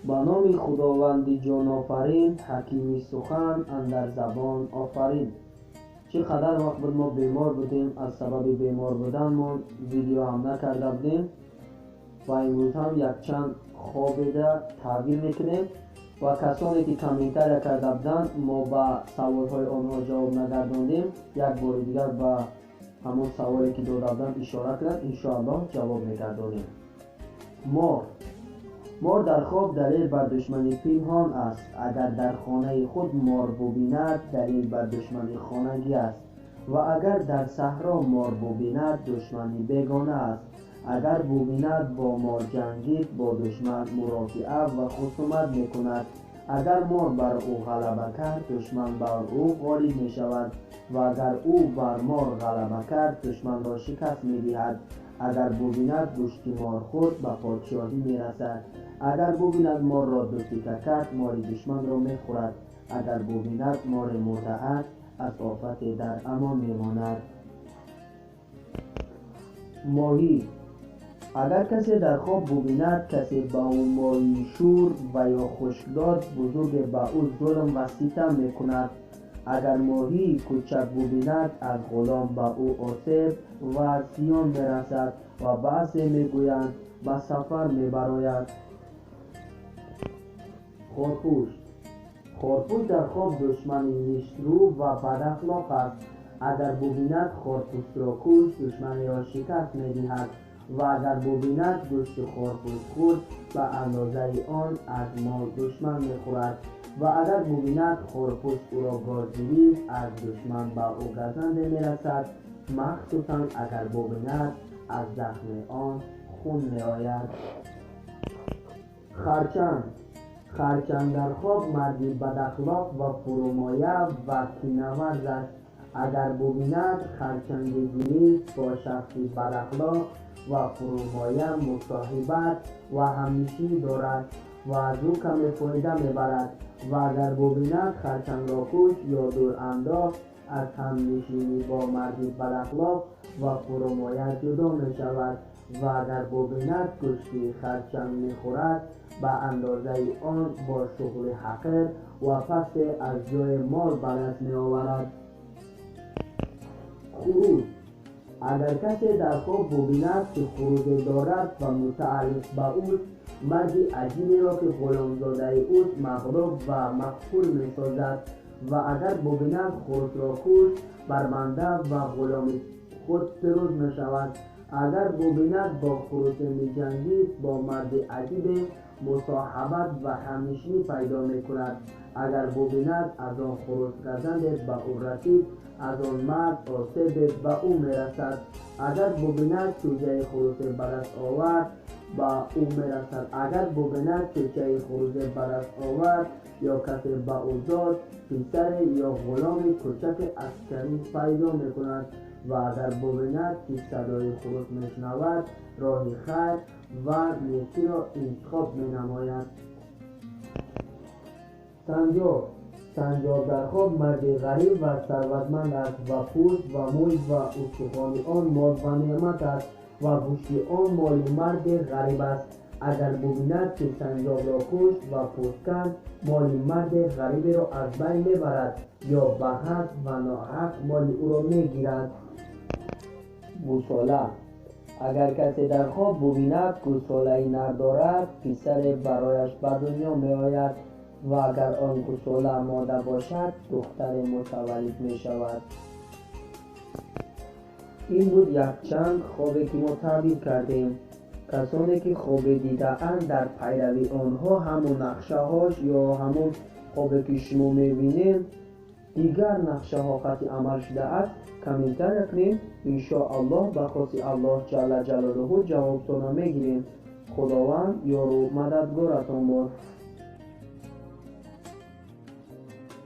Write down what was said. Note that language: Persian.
با نام خداوند جان آفرین، حکیم سخن اندر زبان آفرین. چقدر وقت بود ما بیمار بودیم، از سبب بیمار بودنمون ویدیو هم نکرده بودیم و امروز هم یک چند خوابیده تغییر میکنیم و کسانی که کامنتر کرده بودند ما با سوالهای آنها جواب نگرداندیم. یک بار دیگر با همون سوالی که داده بودند اشاره کرد، انشاءالله جواب میگردانیم. مار در خواب دلیل بر دشمنی پنهان است. اگر در خانه خود مار ببیند دلیل بر دشمنی خانگی است و اگر در صحرا مار ببیند دشمنی بیگانه است. اگر ببیند با مار جنگید با دشمن مرافعه و خصومت میکند. اگر مار بر او غلبه کرد دشمن بر او غالب می شود و اگر او بر مار غلبه کرد دشمن را شکست می دهد. اگر ببیند گوشت مار خورد به پادشاهی می رسد. اگر ببیند مار را دو تیکه کرد مار دشمن را می خورد. اگر ببیند مار متعد از آفت در امان می ماند. ماهی اگر کسی در خواب ببیند کسی به او ماهی شور و یا خشکدار بزرگ به او ظلم و ستم می کند. اگر ماهی کوچک ببیند از غلام به او آسیب و زیان می رسد و بعضی می گویند به سفر می براید. خرپوش در خواب دشمن نیشرو و بد اخلاق است. اگر ببیند خرپوش را کش دشمن را شکست می دهد و اگر ببیند گوشت خرپوش خورد به اندازه آن از مال دشمن می خورد و اگر ببیند خرپوش او را گازگیرید از دشمن به او گزنده می رسد، مخصوصا اگر ببیند از زخم آن خون می آید. خرچنگ در خواب مردی بد اخلاق و فرومایه و کینه‌ورز است. اگر ببیند خرچنگ گیرید با شخصی بد اخلاق و فرومایه مصاحبت و همنشینی دارد و از او کمی فایده میبرد و اگر ببیند خرچنگ را کش یا دور انداخت از همنشینی با مردی بد اخلاق و فرومایه جدا می شود و اگر ببیند گوشت خرچنگ میخورد به اندازه آن با شغل حقیر و پس از جای مال به دست می آورد. خروس اگر کسی در خواب ببیند که خروس دارد و متعلق به او مردی عجیبی را که غلامزاده اوست مغلوب و مقهور می سازد و اگر ببیند خروس را کش بربنده و غلام خود پیروز می شود. اگر ببیند با خروس می جنگید با مرد عجیب مصاحبت و همنشینی پیدا می کند. اگر ببیند از آن خروس گزنده به او رسید از آن مرد آسیب به او می رسد. اگر ببیند چوچه خروس به دست آورد به او می رسد. اگر ببیند چوچه خروس به دست آورد یا کسی به او داد پسر یا غلام کوچک عسکری پیدا می کند و اگر ببیند که صدای خروس می شنود راه خیر و نیکی را انتخاب می نماید. سنجاب در خواب مردی غریب و ثروتمند است و پوست و موی و استخوان آن مال و نعمت است و گوشت آن مال مرد غریب است. اگر ببیند که سنجاب را کشت و پوست کرد مال مرد غریب را از بین میبرد یا به حق و ناحق مال او را میگیرد. گوساله اگر کسی در خواب ببیند گوساله نر دارد پسر برایش به دنیا می آید و اگر آن گوساله ماده باشد دختر متولد می شود. این بود یک چند خوابی که ما تعبیر کردیم. کسانی که خواب دیده اند در پیروی آنها همون نقشه هاش یا همون خوابی که شما می بینید دیگر نقشه ها خط عمل شده است کامنتر کنید. انشاءالله به خواست الله جل جلاله جوابتان میگیریم. خداوند یار و مددگارتان باد.